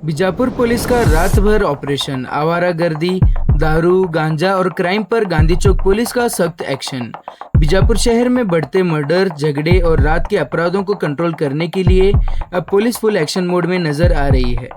Bijapur police का रात भर ऑपरेशन, आवारागर्दी, दारू, गांजा और क्राइम पर गांधी चौक पुलिस का सख्त एक्शन। बीजापुर शहर में बढ़ते मर्डर, झगड़े और रात के अपराधों को कंट्रोल करने के लिए अब पुलिस फुल एक्शन मोड में नजर आ रही है।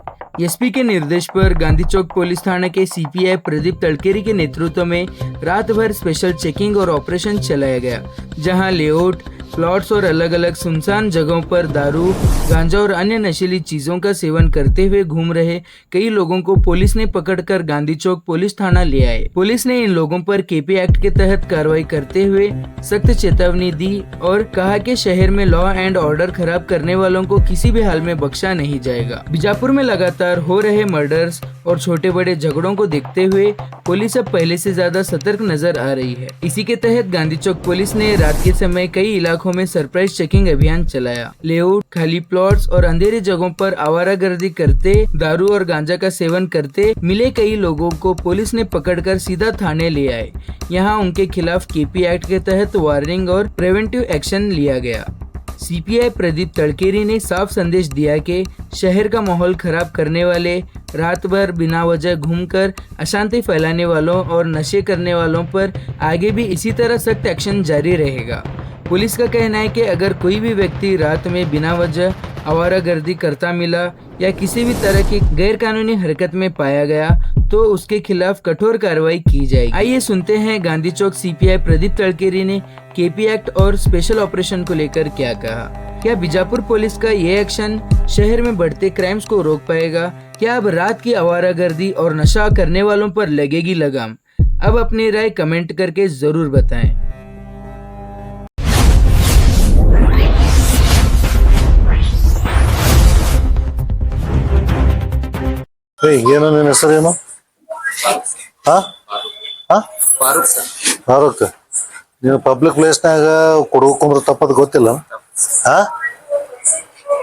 एसपी के निर्देश पर गांधी चौक पुलिस थाना के सीपीआई प्रदीप तलकेरी के नेतृत्व में रात भर स्पेशल चेकिंग और ऑपरेशन चलाया गया, जहां लेआउट, प्लॉट्स और अलग अलग सुनसान जगहों पर दारू, गांजा और अन्य नशीली चीजों का सेवन करते हुए घूम रहे कई लोगों को पुलिस ने पकड़कर गांधी चौक पुलिस थाना ले आए। पुलिस ने इन लोगों पर केपी एक्ट के तहत कार्रवाई करते हुए सख्त चेतावनी दी और कहा कि शहर में लॉ एंड ऑर्डर खराब करने वालों को किसी भी हाल में बख्शा नहीं जाएगा। बीजापुर में लगातार हो रहे मर्डर्स और छोटे बड़े झगड़ों को देखते हुए पुलिस अब पहले से ज्यादा सतर्क नजर आ रही है। इसी के तहत गांधी चौक पुलिस ने रात के समय कई इलाकों में सरप्राइज चेकिंग अभियान चलाया। लेआउट, खाली प्लॉट्स और अंधेरी जगहों पर आवारागर्दी करते, दारू और गांजा का सेवन करते मिले कई लोगों को पुलिस ने पकड़कर सीधा थाने ले आए। यहां उनके खिलाफ केपी एक्ट के तहत वार्निंग और प्रिवेंटिव एक्शन लिया गया। सीपीआई प्रदीप तलकेरी ने साफ संदेश दिया कि शहर का माहौल खराब करने वाले, रात भर बिना वजह घूमकर अशांति फैलाने वालों और नशे करने वालों पर आगे भी इसी तरह सख्त एक्शन जारी रहेगा। पुलिस का कहना है कि अगर कोई भी व्यक्ति रात में बिना वजह आवारागर्दी करता मिला या किसी भी तरह की गैरकानूनी हरकत में पाया गया तो उसके खिलाफ कठोर कार्रवाई की जाएगी। आइए सुनते हैं गांधी चौक सीपीआई प्रदीप तलकेरी ने केपी एक्ट और स्पेशल ऑपरेशन को लेकर क्या कहा। क्या बीजापुर पुलिस का ये एक्शन शहर में बढ़ते क्राइम्स को रोक पाएगा? क्या अब रात की आवारागर्दी और नशा करने वालों पर लगेगी लगाम? अब अपनी राय कमेंट करके जरूर बताएं। ಏನು ನಿನ್ನ ಹೆಸರೇನು? ಫಾರೂಕ್. ನೀನು ಪಬ್ಲಿಕ್ ಪ್ಲೇಸ್ನಾಗ ಕುಡ್ಕೊಂಡ್ರೆ ತಪ್ಪದ್ ಗೊತ್ತಿಲ್ಲ?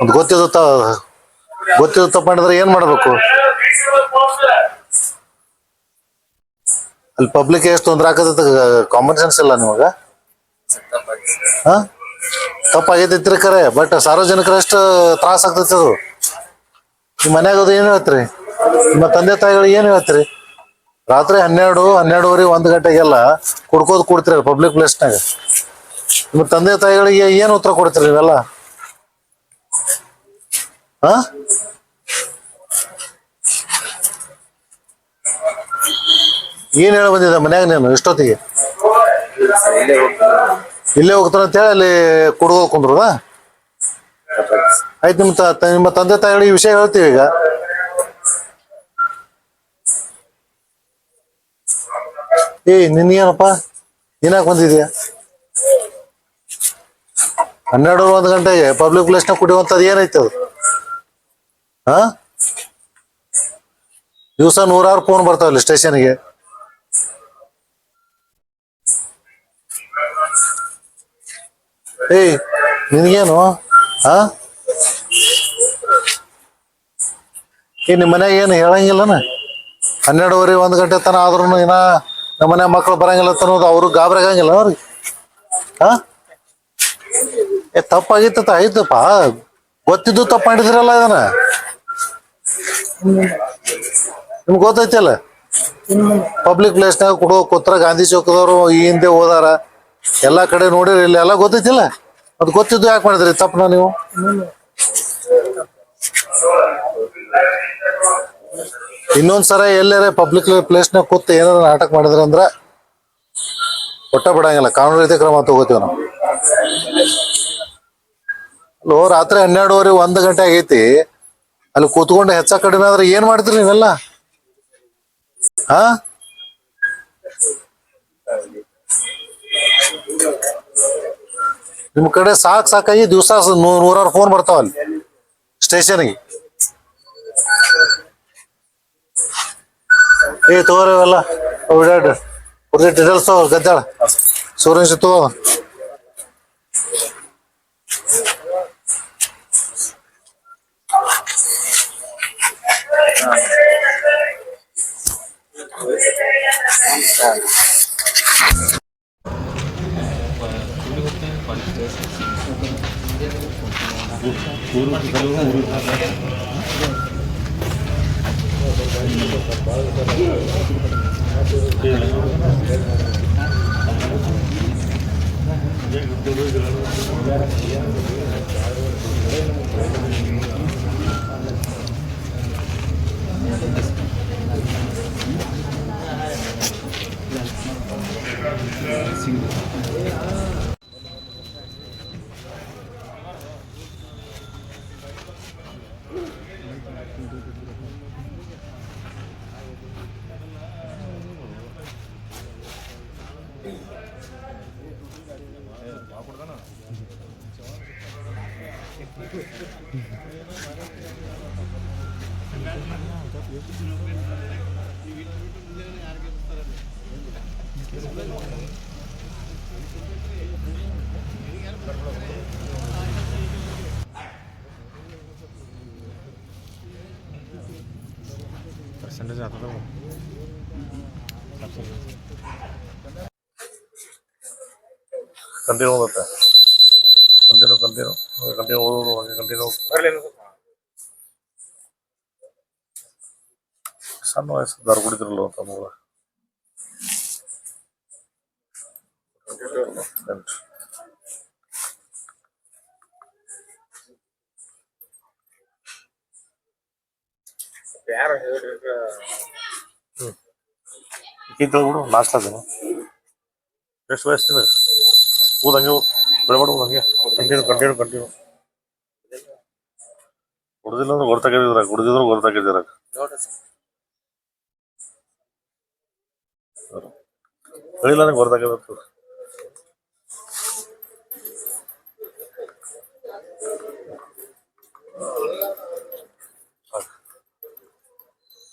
ಅದು ಗೊತ್ತಿದ್ದು ತಪ್ಪು ಮಾಡಿದ್ರೆ ಏನ್ ಮಾಡ್ಬೇಕು? ಅಲ್ಲಿ ಪಬ್ಲಿಕ್ ಎಷ್ಟು ತೊಂದ್ರೆ ಹಾಕದ ಕಾಮನ್ ಸೆನ್ಸ್ ಇಲ್ಲ ನಿಮಗ? ತಪ್ಪಾಗೈತಿ ಖರೆ, ಬಟ್ ಸಾರ್ವಜನಿಕರ ಎಷ್ಟು ತ್ರಾಸ ಆಗ್ತೈತಿ ಅದು. ನಿಮ್ಮ ಮನ್ಯಾಗ ಅದು ಏನ್ ಹೇಳ್ತೀರಿ? ನಿಮ್ಮ ತಂದೆ ತಾಯಿಗಳು ಏನ್ ಹೇಳ್ತೀರಿ? ರಾತ್ರಿ 12-12:30 1 ಗಂಟೆಗೆಲ್ಲ ಕುಡ್ತೀರಿ ಪಬ್ಲಿಕ್ ಪ್ಲೇಸ್ನಾಗ. ನಿಮ್ಮ ತಂದೆ ತಾಯಿಗಳಿಗೆ ಏನ್ ಉತ್ತರ ಕೊಡ್ತೀರಿ ನೀವೆಲ್ಲ? ಏನ್ ಹೇಳ ಬಂದಿದ್ದ ಮನ್ಯಾಗ ನೀನು ಇಷ್ಟೊತ್ತಿಗೆ? ಇಲ್ಲೇ ಹೋಗ್ತಾನ ಅಂತ ಹೇಳಿ ಅಲ್ಲಿ ಕುಡ್ದು ಕುಂದ್ರದ ಆಯ್ತು. ನಿಮ್ಮ ತಂದೆ ತಾಯಿಗಳಿಗೆ ಈ ವಿಷಯ ಹೇಳ್ತೀವಿ ಈಗ. ನಿನ್ಗೇನಪ್ಪ, ಏನಾಗ ಬಂದಿದ್ಯಾ? 12-1 ಗಂಟೆಗೆ ಪಬ್ಲಿಕ್ ಪ್ಲೇಸ್ ನಾಗ ಕುಡಿಯುವಂತದ್ ಏನೈತೆ ಅದು? ದಿವಸ 100 ಫೋನ್ ಬರ್ತಾವಲ್ಲಿ ಸ್ಟೇಷನ್ಗೆ. ನಿನ್ಗೇನು? ನಿಮ್ ಮನ್ಯಾಗ ಏನು ಹೇಳಂಗಿಲ್ಲನ? 12:30-1 ಗಂಟೆ ತನ ಆದ್ರೂ ಇನ್ನ ನಮ್ಮ ಮನೆ ಮಕ್ಳು ಬರಂಗಿಲ್ಲ ಅನ್ನೋದು ಅವ್ರು ಗಾಬರಿ ಆಗಂಗಿಲ್ಲ ಅವ್ರಿಗೆ? ತಪ್ಪಾಗಿತ್ತ ಆಯ್ತಪ್ಪ, ಗೊತ್ತಿದ್ದು ತಪ್ಪು ಮಾಡಿದ್ರಲ್ಲ ಇದನ್ನ. ನಿಮ್ಗೆ ಗೊತ್ತೈತಿಲ್ಲ? ಪಬ್ಲಿಕ್ ಪ್ಲೇಸ್ನಾಗ ಕೂತ್ರ ಗಾಂಧಿ ಚೌಕದವ್ರು ಈ ಹಿಂದೆ ಹೋದಾರ, ಎಲ್ಲಾ ಕಡೆ ನೋಡಿರಿ, ಇಲ್ಲಿ ಎಲ್ಲ ಗೊತ್ತೈತಿಲ್ಲ? ಅದು ಗೊತ್ತಿದ್ದು ಯಾಕೆ ಮಾಡಿದ್ರಿ ತಪ್ಪನ ನೀವು? ಇನ್ನೊಂದ್ಸರ ಎಲ್ಲಾರ ಪಬ್ಲಿಕ್ ಪ್ಲೇಸ್ನಾಗ ಕೂತ್ ಏನಾರ ನಾಟಕ ಮಾಡಿದ್ರ ಅಂದ್ರ ಒಟ್ಟ ಬಿಡಂಗಿಲ್ಲ, ಕಾನೂನು ರೀತಿ ಕ್ರಮ ತಗೋತೀವಿ ನಾವು. ಅಲ್ಲೋ, ರಾತ್ರಿ 12:30-1 ಗಂಟೆ ಆಗೈತಿ, ಅಲ್ಲಿ ಕೂತ್ಕೊಂಡು ಹೆಚ್ಚ ಕಡಿಮೆ ಆದ್ರೆ ಏನ್ ಮಾಡ್ತೀರಿ ನೀವೆಲ್ಲ? ನಿಮ್ ಕಡೆ ಸಾಕಾಗಿ ದಿವಸ 100 ಫೋನ್ ಬರ್ತಾವಲ್ಲಿ ಸ್ಟೇಷನ್ಗೆ. ತಗೋರವೆಲ್ಲ ಡೀಟೇಲ್ಸ್ ಗದ್ದಾಳ ಸೂರ್ಯಂಶ ತಗೋ. परसेंटेज आता था वो कंटिन्यू होता है कंटिन्यू कंटिन्यू कंटिन्यू कंटिन्यू ಸಣ್ಣ ವಯಸ್ಸು ದಾರು ಕುಡಿತಿರಲ್ಲ ತಮ್ಮ ಬಿಡು ಲಾಸ್ಟ್ ಅದನ್ನು ಎಷ್ಟು ವಯಸ್ಸಿನ ಊದಂಗೆ ಬಿಡಬೇಡ ಹಂಗೆ ಕಂಟಿನ್ಯೂ ಕಂಟಿನ್ಯೂ ಕಂಟಿನ್ಯೂ ಕುಡ್ದಿಲ್ಲ ಅಂದ್ರೆ ಗೊತ್ತಾಗಿದ್ದೀರ ಕುಡ್ದಿದ್ರು ಗೊತ್ತಾಗಿದ್ದೀರ ಹೇಳಿಲ್ಲ ನಂಗೆ ಗೊತ್ತಾಗಿರುತ್ತೆ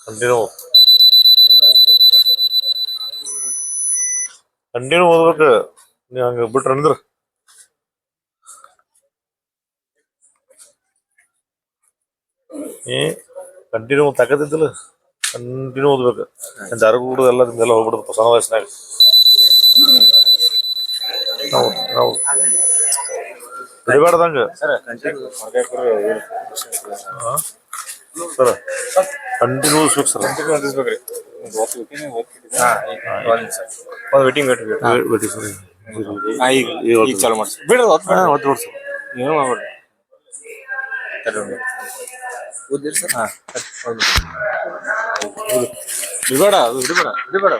ಕಂಟಿನ್ಯೂ ಕಂಟಿನ್ಯೂ ಓದ್ಬೇಕು ನೀವು ಹಂಗೆ ಬಿಟ್ರೆ ಅಂದ್ರೆ ಕಂಟಿನ್ಯೂ ತಾಕತ್ತಿದ್ದಿಲ್ಲ ಕಂಟಿನ್ಯೂ ಓದ್ಬೇಕು ದಾರು ಕುಡಿದು ಎಲ್ಲ ನಿಮ್ದೆಲ್ಲ ಹೋಗ್ಬಿಡುತ್ತೆ ಸಣ್ಣ ವಯಸ್ಸಿನಾಗ ನಾವು ಬಿಡಬಾರ್ದಂಗೆ ಸರ್ ಕಂಟಿನ್ಯೂ ಓದಿಸ್ಬೇಕು ಸರ್ ವೇಟಿಂಗ್ ಬಿಡಿ ಸರ್ ಈಗ ಚಾಲು ಮಾಡಿಸಿ ಬಿಡ್ರಿ ಒತ್ತು ನೋಡಿ ಸರ್ ಏನು ಮಾಡ್ಬೇಡ್ರಿ ಓದಿರಿ ಸರ್ ಹಾಂ ಬಿಡಬೇಡ ಅದು ಬಿಡಬೇಡ ಬಿಡಬೇಡ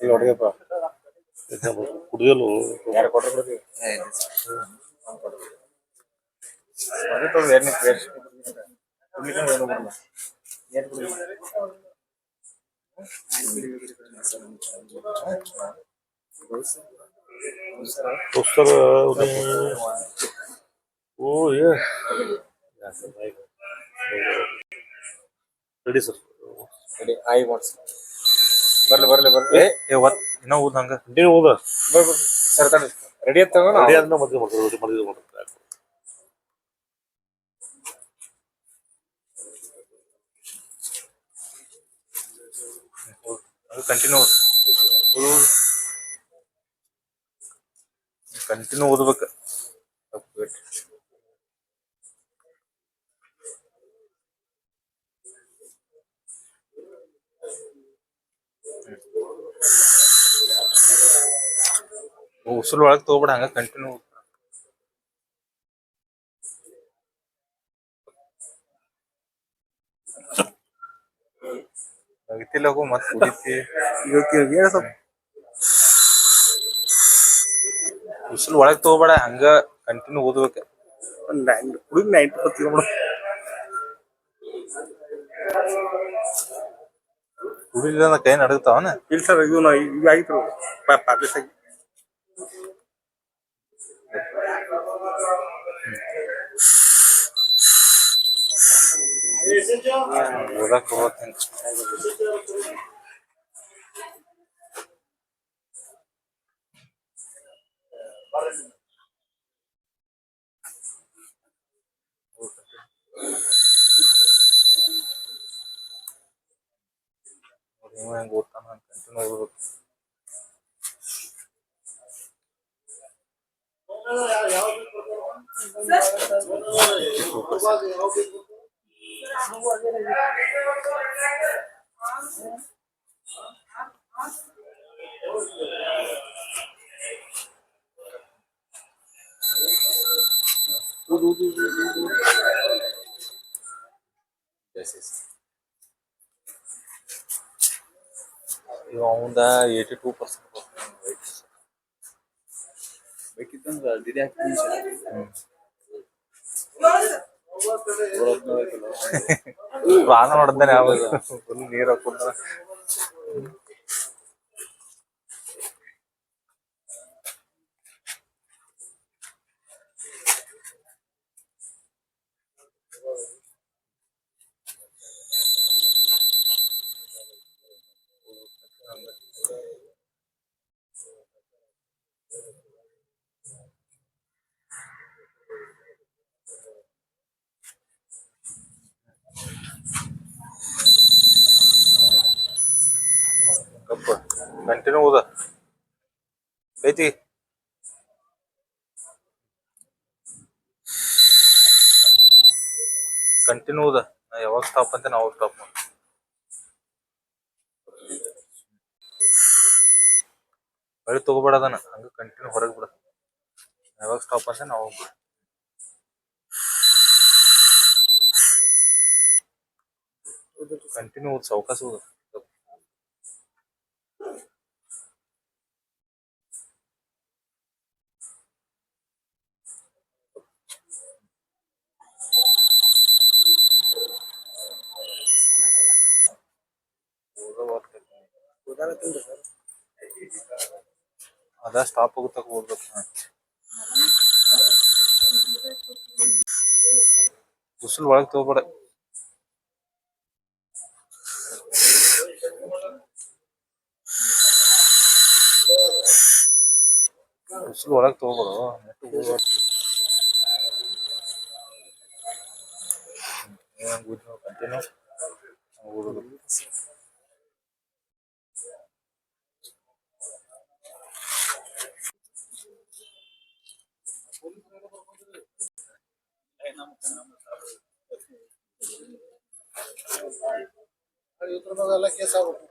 ನೋಡಿಯಪ್ಪ ಕುಡಿಯಲು ಯಾರು ಕೊಟ್ಟರು दोस्तर ओ ये ರೆಡಿ ಸರ್ ರೆಡಿ ಆಯ್ ಮಾಡ್ಸಿ ಬರ್ಲಿ ಇನ್ನೂ ಊದ ಹಂಗ ಕಂಟಿನ್ಯೂ ಹೋದ ಬರ್ರಿ ಸರ್ ತಡಿ ರೆಡಿ ಅಂತ ರೆಡಿ ಆದ್ಮೇಲೆ ಮತ್ತೆ ಮಾಡಿದ್ರು ಅದು ಕಂಟಿನ್ಯೂ ಓದ್ಬೇಕು ಉಸುಲ್ ಒಳಗೆ ತಗೋಬೇಡ ಹಂಗ ಕಂಟಿನ್ಯೂ ಅಗತಿಲ್ಲ ಹೋಗು ಮತ್ತೆ ಕುಡಿತಿ ಉಸುಲ್ ಒಳಗೆ ತಗೋಬೇಡ ಹಂಗ ಕಂಟಿನ್ಯೂ ಓದ್ಬೇಕು ಕುಡಿದ್ 90% ಕುಡಿಲಿಲ್ಲ ಕೈ ನಡಗ್ತಾವನ ಇಲ್ಲ ಸರ್ ಇದು ಈಗ ಆಗಿತ್ತು ಪಾಪಿಸ್ ಆಗಿ ಓದಕ್ ಹೋಗ್ತೀನಿ ನೀವು ಹೆಂಗ್ ಓದ್ತಾನ ಕಂಟಿನ್ಯೂ ಓದ್ಬೇಕು. ಈಗ ಅವಂದ 82% ಬೇಕಿತ್ತಂದ್ರ ಡಿಡಿ ಹಾಕ್ತೀನಿ ಪ್ರಾಣ ಹೊಡೆದಾನೆ ಯಾವಾಗ ಫುಲ್ ನೀರ್ ಹಾಕೊಂಡ ಕಪ್ಪ ಕಂಟಿನ್ಯೂ ಓದ ಐತಿ. ಕಂಟಿನ್ಯೂ ಓದ. ನಾ ಯಾವಾಗ ಸ್ಟಾಪ್ ಅಂತ ನಾವು ಸ್ಟಾಪ್ ಮಾಡಿ ಬಳಿ ತಗೋಬೇಡ ಅದನ್ನ ಹಂಗ ಕಂಟಿನ್ಯೂ ಹೊರಗೆ ಬಿಡ. ಯಾವಾಗ ಸ್ಟಾಪ್ ಅಂತ ನಾವು ಬಿಡ. ಕಂಟಿನ್ಯೂ ಓದ್ ಸಾವಕಾಶ ಓದ. ಅದ ಸ್ಟಾಪ್ ಹೋಗುತ್ತಕ ಓದ್ಬೇಕು. ಉಸಿಲ್ ಒಳಗ್ ತಗೋಬೇಡ. ಉಸಿಲ್ ಒಳಗ್ ತಗೋಬೇಡ. ಕಂಟಿನ್ಯೂ ಓದೋದು. ಎಲ್ಲ ಕೇಸ್ ಆಗ್ಬೇಕು.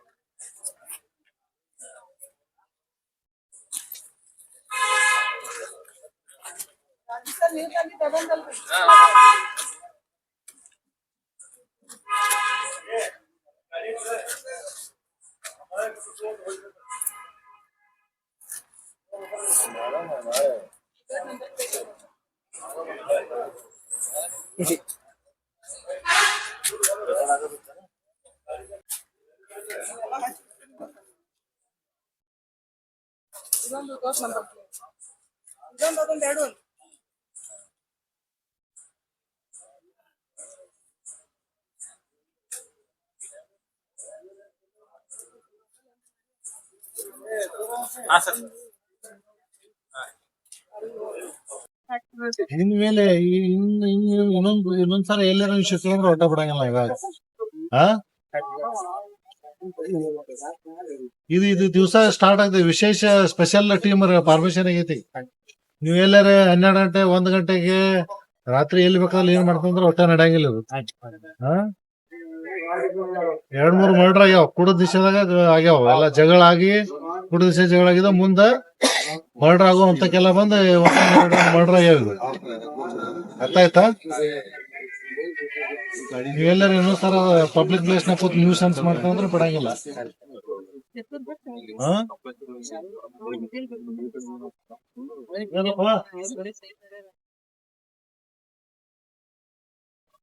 ಇನ್ಮೇಲೆ ಇನ್ನೊಂದ್ಸಲ ಎಲ್ಲಾರ ವಿಷಯ ಕೇಳಿದ್ರೆ ಹೊಟ್ಟ ಬಿಡಂಗಿಲ್ಲ ಇವಾಗ. ಇದು ದಿವಸ ಸ್ಟಾರ್ಟ್ ಆಗ್ತದೆ. ವಿಶೇಷ ಸ್ಪೆಷಲ್ ಟೀಮ್ ಫಾರ್ಮೇಶನ್ ಆಗೈತಿ. ನೀವ್ ಎಲ್ಲಾರ 12 ಗಂಟೆ 1 ಗಂಟೆಗೆ ರಾತ್ರಿ ಎಲ್ಲಿ ಬೇಕಾದ್ರೆ ಏನ್ ಮಾಡ್ತಂದ್ರೆ ಹೊಟ್ಟೆ ನಡೆಯಂಗಿಲ್ಲ ಇದು. 2-3 ಮರ್ಡರ್ ಆಗ್ಯಾವ ಕುಡಿದ ದಿಶದಾಗ ಆಗ್ಯಾವ. ಎಲ್ಲ ಜಗಳ ಆಗಿ ಕುಡಿದ ದಿವಸ ಜಗಳ ಆಗಿದ ಮುಂದ ಮರ್ಡರ್ ಆಗುವಂತಕ್ಕೆಲ್ಲ ಬಂದು ಮರ್ಡರ್ ಆಗ್ಯಾವ ಇದು. ಅರ್ಥ ಆಯ್ತಾ? ನೀವೆಲ್ಲರೂ ಇನ್ನೊಂದ್ಸಲ ಪಬ್ಲಿಕ್ ಪ್ಲೇಸ್ ನ ಕೂತ್ ನ್ಯೂಸ್ ಅನ್ಸ್ ಮಾಡ್ಕೊಂಡ್ರೆ ಬಿಡಂಗಿಲ್ಲ. ಏನಪ್ಪ